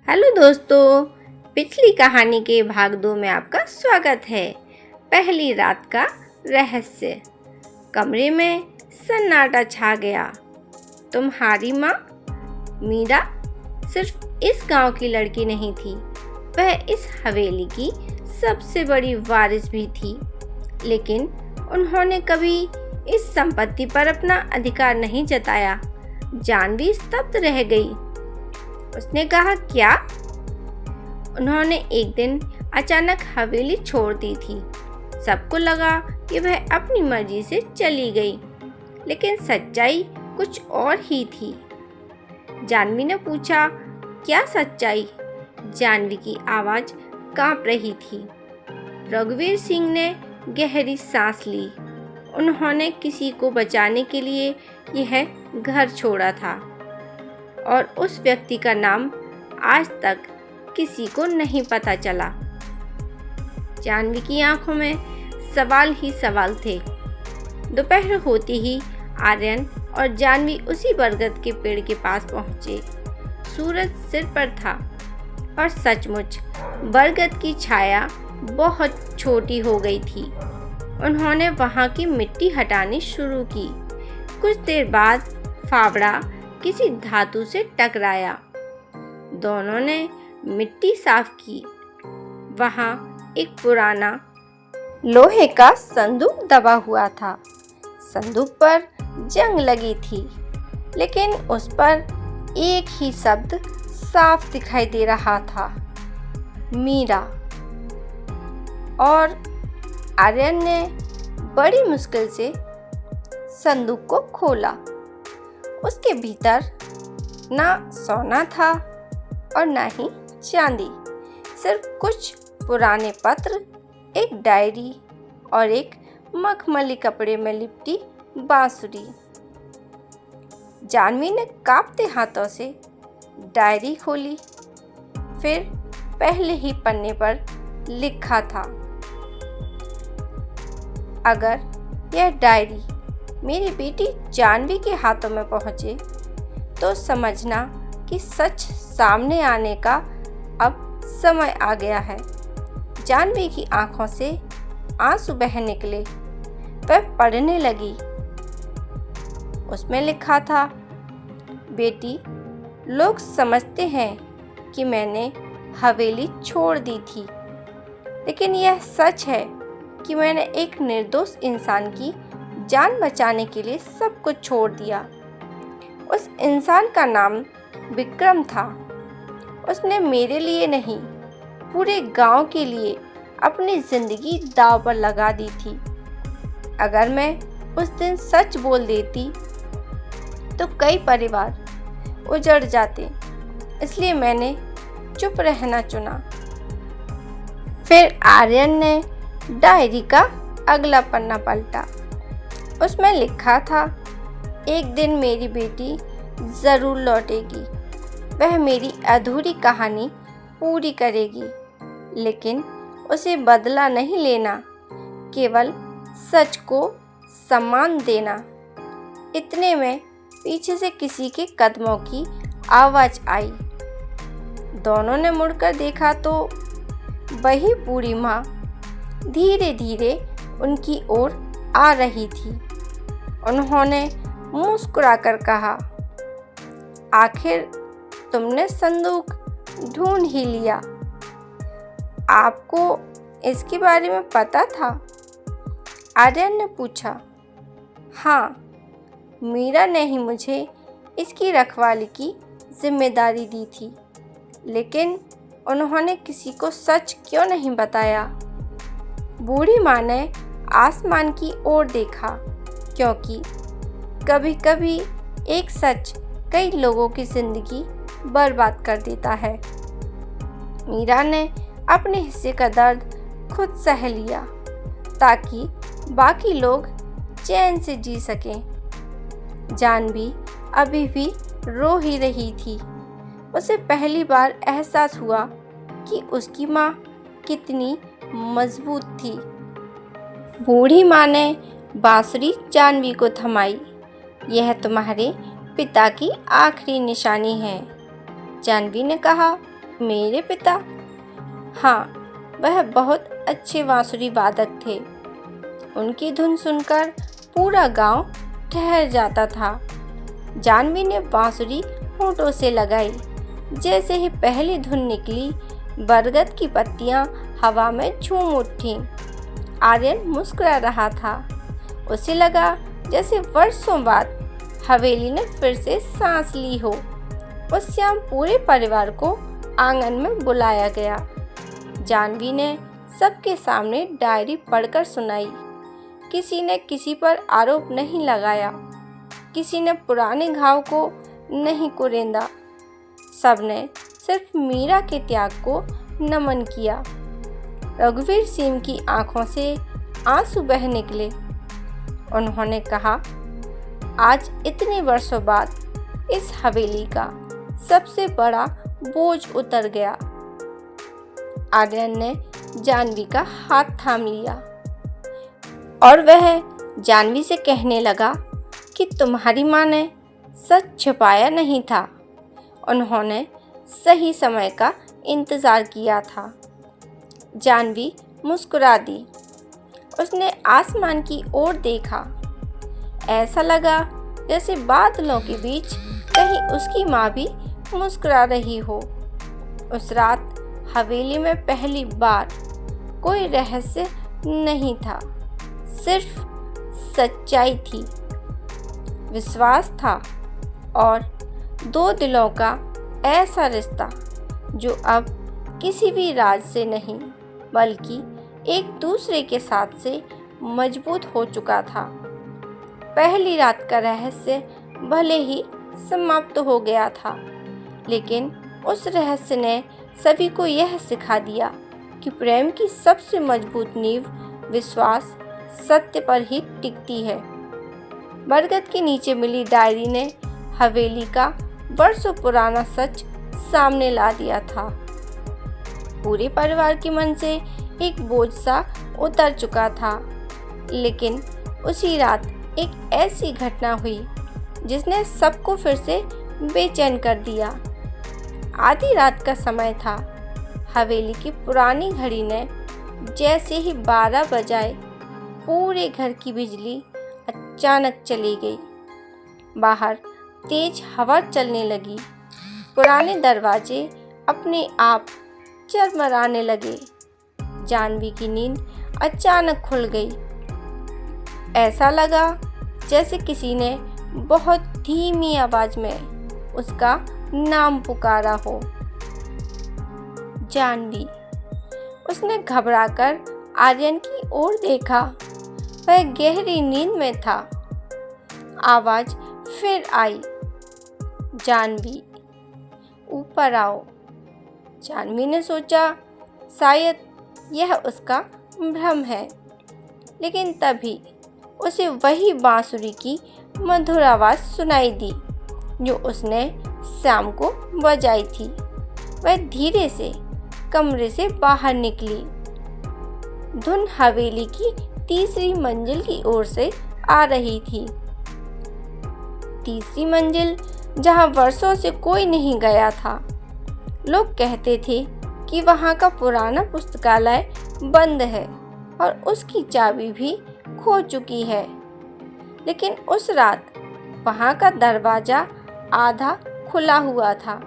Hello दोस्तों, पिछली कहानी के भाग 2 में आपका स्वागत है। पहली रात का रहस्य। कमरे में सन्नाटा छा गया। तुम्हारी माँ मीरा सिर्फ इस गांव की लड़की नहीं थी, वह इस हवेली की सबसे बड़ी वारिस भी थी। लेकिन उन्होंने कभी इस संपत्ति पर अपना अधिकार नहीं जताया। जानवी स्तब्ध रह गई। उसने कहा, क्या? उन्होंने एक दिन अचानक हवेली छोड़ दी थी। सबको लगा कि वह अपनी मर्जी से चली गई, लेकिन सच्चाई कुछ और ही थी। जानवी ने पूछा, क्या सच्चाई? जानवी की आवाज़ कांप रही थी। रघुवीर सिंह ने गहरी सांस ली। उन्होंने किसी को बचाने के लिए यह घर छोड़ा था, और उस व्यक्ति का नाम आज तक किसी को नहीं पता चला। जानवी की आंखों में सवाल ही सवाल थे। दोपहर होते ही आर्यन और जानवी उसी बरगद के पेड़ के पास पहुंचे। सूरज सिर पर था और सचमुच बरगद की छाया बहुत छोटी हो गई थी। उन्होंने वहां की मिट्टी हटानी शुरू की। कुछ देर बाद फावड़ा किसी धातु से टकराया। दोनों ने मिट्टी साफ की। वहां एक पुराना लोहे का संदूक दबा हुआ था। संदूक पर जंग लगी थी, लेकिन उस पर एक ही शब्द साफ दिखाई दे रहा था, मीरा। और आर्यन ने बड़ी मुश्किल से संदूक को खोला। उसके भीतर ना सोना था और ना ही चांदी, सिर्फ कुछ पुराने पत्र, एक डायरी और एक मखमली कपड़े में लिपटी बांसुरी। जानवी ने कांपते हाथों से डायरी खोली। फिर पहले ही पन्ने पर लिखा था, अगर यह डायरी मेरी बेटी जानवी के हाथों में पहुंचे तो समझना कि सच सामने आने का अब समय आ गया है। जानवी की आंखों से आंसू बह निकले। वह पढ़ने लगी। उसमें लिखा था, बेटी, लोग समझते हैं कि मैंने हवेली छोड़ दी थी, लेकिन यह सच है कि मैंने एक निर्दोष इंसान की जान बचाने के लिए सब कुछ छोड़ दिया। उस इंसान का नाम विक्रम था। उसने मेरे लिए नहीं, पूरे गांव के लिए अपनी जिंदगी दांव पर लगा दी थी। अगर मैं उस दिन सच बोल देती तो कई परिवार उजड़ जाते, इसलिए मैंने चुप रहना चुना। फिर आर्यन ने डायरी का अगला पन्ना पलटा। उसमें लिखा था, एक दिन मेरी बेटी ज़रूर लौटेगी। वह मेरी अधूरी कहानी पूरी करेगी, लेकिन उसे बदला नहीं लेना, केवल सच को सम्मान देना। इतने में पीछे से किसी के कदमों की आवाज़ आई। दोनों ने मुड़कर देखा तो वही बूढ़ी माँ धीरे धीरे उनकी ओर आ रही थी। उन्होंने मुस्कुराकर कहा, आखिर तुमने संदूक ढूंढ ही लिया। आपको इसके बारे में पता था? आर्यन ने पूछा। हाँ, मीरा ने ही मुझे इसकी रखवाली की जिम्मेदारी दी थी, लेकिन उन्होंने किसी को सच क्यों नहीं बताया? बूढ़ी माँ ने आसमान की ओर देखा, क्योंकि कभी कभी एक सच कई लोगों की जिंदगी बर्बाद कर देता है। मीरा ने अपने हिस्से का दर्द खुद सह लिया, ताकि बाकी लोग चैन से जी सकें। जानवी अभी भी रो ही रही थी। उसे पहली बार एहसास हुआ कि उसकी माँ कितनी मजबूत थी। बूढ़ी माँ ने बांसुरी जानवी को थमाई। यह तुम्हारे पिता की आखिरी निशानी है, जानवी ने कहा। मेरे पिता? हाँ, वह बहुत अच्छे बांसुरी वादक थे। उनकी धुन सुनकर पूरा गांव ठहर जाता था। जानवी ने बांसुरी होठों से लगाई। जैसे ही पहली धुन निकली, बरगद की पत्तियां हवा में झूम उठीं। आर्यन मुस्कुरा रहा था। उसे लगा जैसे वर्षों बाद हवेली ने फिर से सांस ली हो। उस शाम पूरे परिवार को आंगन में बुलाया गया। जानवी ने सबके सामने डायरी पढ़कर सुनाई। किसी ने किसी पर आरोप नहीं लगाया, किसी ने पुराने घाव को नहीं कुरेदा। सबने सिर्फ मीरा के त्याग को नमन किया। रघुवीर सिंह की आंखों से आंसू बह निकले। उन्होंने कहा, आज इतने वर्षों बाद इस हवेली का सबसे बड़ा बोझ उतर गया। आर्यन ने जानवी का हाथ थाम लिया और वह जानवी से कहने लगा कि तुम्हारी माँ ने सच छिपाया नहीं था। उन्होंने सही समय का इंतज़ार किया था। जानवी मुस्कुरा दी। उसने आसमान की ओर देखा। ऐसा लगा जैसे बादलों के बीच कहीं उसकी माँ भी मुस्कुरा रही हो। उस रात हवेली में पहली बार कोई रहस्य नहीं था, सिर्फ सच्चाई थी, विश्वास था और दो दिलों का ऐसा रिश्ता जो अब किसी भी राज से नहीं बल्कि एक दूसरे के साथ से मजबूत हो चुका था। पहली रात का रहस्य भले ही समाप्त हो गया था, लेकिन उस रहस्य ने सभी को यह सिखा दिया कि प्रेम की सबसे मजबूत नींव विश्वास, सत्य पर ही टिकती है। बरगद के नीचे मिली डायरी ने हवेली का वर्षों पुराना सच सामने ला दिया था। पूरे परिवार के मन से एक बोझ सा उतर चुका था। लेकिन उसी रात एक ऐसी घटना हुई जिसने सबको फिर से बेचैन कर दिया। आधी रात का समय था। हवेली की पुरानी घड़ी ने जैसे ही 12 बजाए, पूरे घर की बिजली अचानक चली गई। बाहर तेज हवा चलने लगी। पुराने दरवाजे अपने आप चरमराने लगे। जानवी की नींद अचानक खुल गई। ऐसा लगा जैसे किसी ने बहुत धीमी आवाज में उसका नाम पुकारा हो। जानवी। उसने घबराकर आर्यन की ओर देखा। वह गहरी नींद में था। आवाज फिर आई, जानवी, ऊपर आओ। जानवी ने सोचा शायद यह उसका भ्रम है, लेकिन तभी उसे वही बांसुरी की मधुर आवाज़ सुनाई दी जो उसने शाम को बजाई थी। वह धीरे से कमरे से बाहर निकली। धुन हवेली की तीसरी मंजिल की ओर से आ रही थी। तीसरी मंजिल जहां वर्षों से कोई नहीं गया था। लोग कहते थे कि वहां का पुराना पुस्तकालय बंद है और उसकी चाबी भी खो चुकी है। लेकिन उस रात वहां का दरवाजा आधा खुला हुआ था।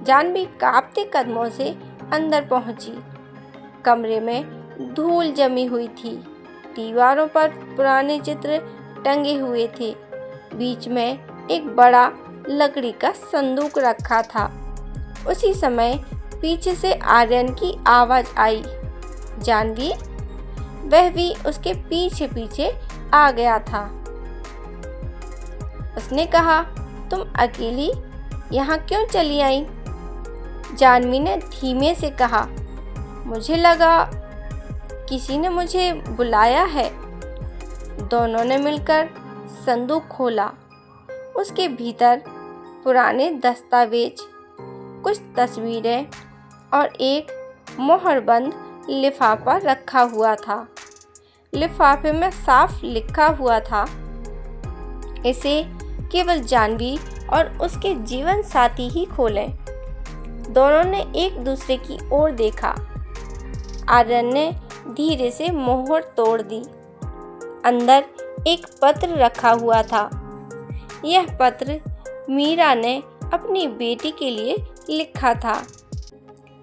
जानवी कांपते कदमों से अंदर पहुंची। कमरे में धूल जमी हुई थी। दीवारों पर पुराने चित्र टंगे हुए थे। बीच में एक बड़ा लकड़ी का संदूक रखा था। उसी समय पीछे से आर्यन की आवाज आई, जानवी। वह भी उसके पीछे पीछे आ गया था। उसने कहा, तुम अकेली यहाँ क्यों चली आई? जानवी ने धीमे से कहा, मुझे लगा किसी ने मुझे बुलाया है। दोनों ने मिलकर संदूक खोला। उसके भीतर पुराने दस्तावेज, कुछ तस्वीरें और एक मोहरबंद लिफाफा रखा हुआ था। लिफाफे में साफ लिखा हुआ था, इसे केवल जानवी और उसके जीवन साथी ही खोलें। दोनों ने एक दूसरे की ओर देखा। आर्यन ने धीरे से मोहर तोड़ दी। अंदर एक पत्र रखा हुआ था। यह पत्र मीरा ने अपनी बेटी के लिए लिखा था।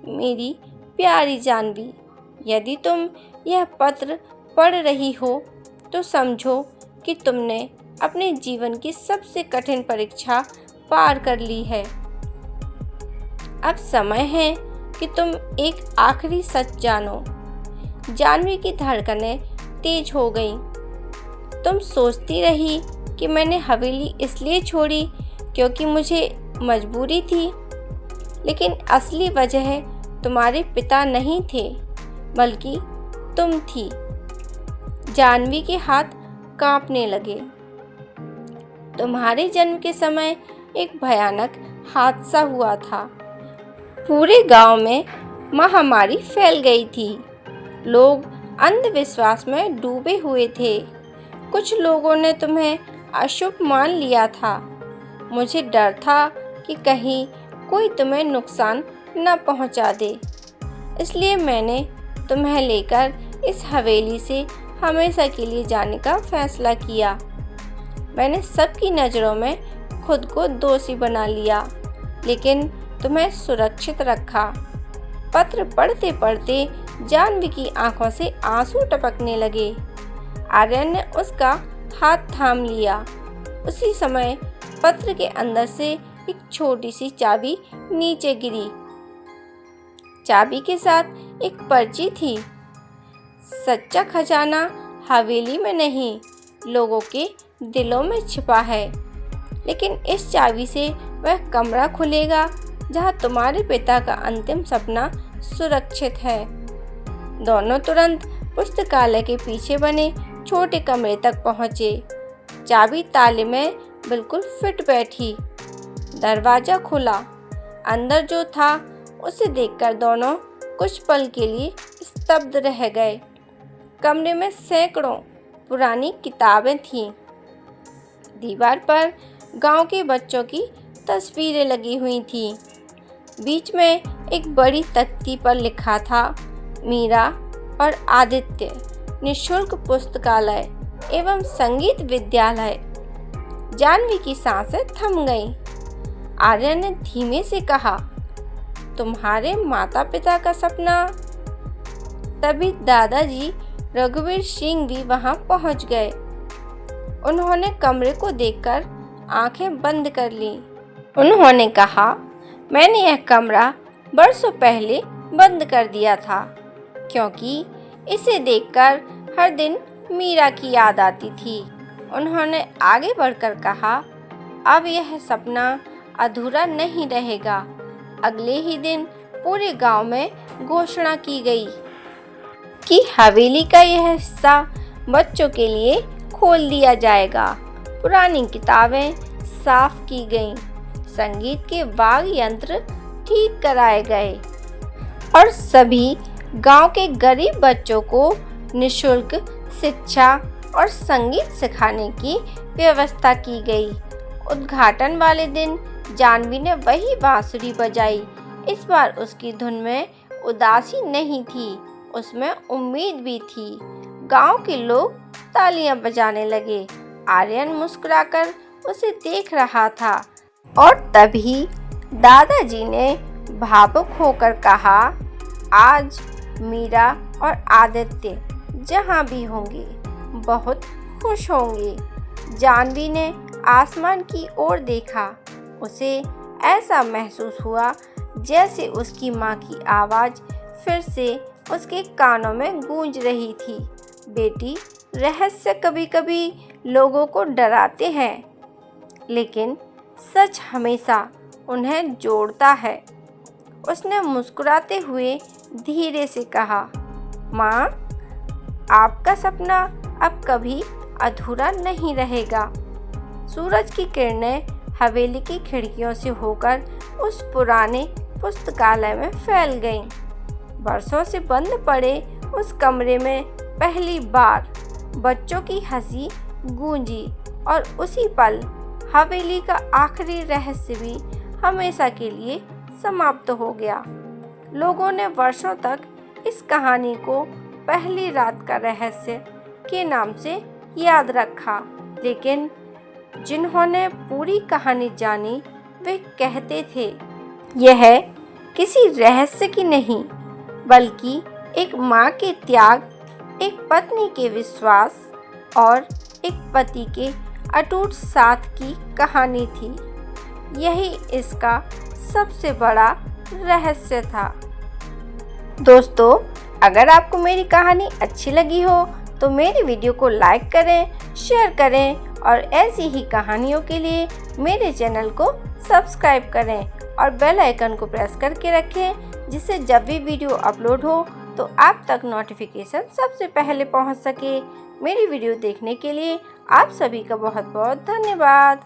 मेरी प्यारी जानवी, यदि तुम यह पत्र पढ़ रही हो तो समझो कि तुमने अपने जीवन की सबसे कठिन परीक्षा पार कर ली है। अब समय है कि तुम एक आखिरी सच जानो। जानवी की धड़कनें तेज हो गईं। तुम सोचती रही कि मैंने हवेली इसलिए छोड़ी क्योंकि मुझे मजबूरी थी, लेकिन असली वजह तुम्हारे पिता नहीं थे बल्कि तुम थी। जानवी के हाथ कांपने लगे। तुम्हारे जन्म के समय एक भयानक हादसा हुआ था। पूरे गांव में महामारी फैल गई थी। लोग अंधविश्वास में डूबे हुए थे। कुछ लोगों ने तुम्हें अशुभ मान लिया था। मुझे डर था कि कहीं कोई तुम्हें नुकसान न पहुंचा दे, इसलिए मैंने तुम्हें लेकर इस हवेली से हमेशा के लिए जाने का फैसला किया। मैंने सबकी नज़रों में खुद को दोषी बना लिया, लेकिन तुम्हें सुरक्षित रखा। पत्र पढ़ते पढ़ते जानवी की आंखों से आंसू टपकने लगे। आर्यन ने उसका हाथ थाम लिया। उसी समय पत्र के अंदर से एक छोटी सी चाबी नीचे गिरी। चाबी के साथ एक पर्ची थी। सच्चा खजाना हवेली में नहीं, लोगों के दिलों में छिपा है। लेकिन इस चाबी से वह कमरा खुलेगा जहां तुम्हारे पिता का अंतिम सपना सुरक्षित है। दोनों तुरंत पुस्तकालय के पीछे बने छोटे कमरे तक पहुंचे। चाबी ताले में बिल्कुल फिट बैठी। दरवाजा खुला। अंदर जो था उसे देखकर दोनों कुछ पल के लिए स्तब्ध रह गए। कमरे में सैकड़ों पुरानी किताबें थीं। दीवार पर गांव के बच्चों की तस्वीरें लगी हुई थीं। बीच में एक बड़ी तख्ती पर लिखा था, मीरा और आदित्य निःशुल्क पुस्तकालय एवं संगीत विद्यालय। जानवी की सांसें थम गईं। आर्यन ने धीमे से कहा, तुम्हारे माता पिता का सपना। तभी दादाजी रघुवीर सिंह भी वहां पहुंच गए। उन्होंने कमरे को देखकर आंखें बंद कर लीं। उन्होंने कहा, मैंने यह कमरा बरसों पहले बंद कर दिया था क्योंकि इसे देखकर हर दिन मीरा की याद आती थी। उन्होंने आगे बढ़कर कहा, अब यह सपना अधूरा नहीं रहेगा। अगले ही दिन पूरे गांव में घोषणा की गई कि हवेली का यह हिस्सा बच्चों के लिए खोल दिया जाएगा। पुरानी किताबें साफ की गईं, संगीत के वाद्य यंत्र ठीक कराए गए और सभी गांव के गरीब बच्चों को निःशुल्क शिक्षा और संगीत सिखाने की व्यवस्था की गई। उद्घाटन वाले दिन जानवी ने वही बांसुरी बजाई। इस बार उसकी धुन में उदासी नहीं थी, उसमें उम्मीद भी थी। गांव के लोग तालियां बजाने लगे। आर्यन मुस्कुराकर उसे देख रहा था और तभी दादाजी ने भावुक होकर कहा, आज मीरा और आदित्य जहाँ भी होंगे बहुत खुश होंगे। जानवी ने आसमान की ओर देखा। उसे ऐसा महसूस हुआ जैसे उसकी माँ की आवाज़ फिर से उसके कानों में गूंज रही थी। बेटी, रहस्य कभी कभी लोगों को डराते हैं, लेकिन सच हमेशा उन्हें जोड़ता है। उसने मुस्कुराते हुए धीरे से कहा, माँ, आपका सपना अब कभी अधूरा नहीं रहेगा। सूरज की किरणें हवेली की खिड़कियों से होकर उस पुराने पुस्तकालय में फैल गईं। बरसों से बंद पड़े उस कमरे में पहली बार बच्चों की हंसी गूंजी और उसी पल हवेली का आखिरी रहस्य भी हमेशा के लिए समाप्त हो गया। लोगों ने वर्षों तक इस कहानी को पहली रात का रहस्य के नाम से याद रखा, लेकिन जिन्होंने पूरी कहानी जानी वे कहते थे यह किसी रहस्य की नहीं बल्कि एक माँ के त्याग, एक पत्नी के विश्वास और एक पति के अटूट साथ की कहानी थी। यही इसका सबसे बड़ा रहस्य था। दोस्तों, अगर आपको मेरी कहानी अच्छी लगी हो तो मेरी वीडियो को लाइक करें, शेयर करें और ऐसी ही कहानियों के लिए मेरे चैनल को सब्सक्राइब करें और बेल आइकन को प्रेस करके रखें, जिससे जब भी वीडियो अपलोड हो तो आप तक नोटिफिकेशन सबसे पहले पहुंच सके। मेरी वीडियो देखने के लिए आप सभी का बहुत बहुत धन्यवाद।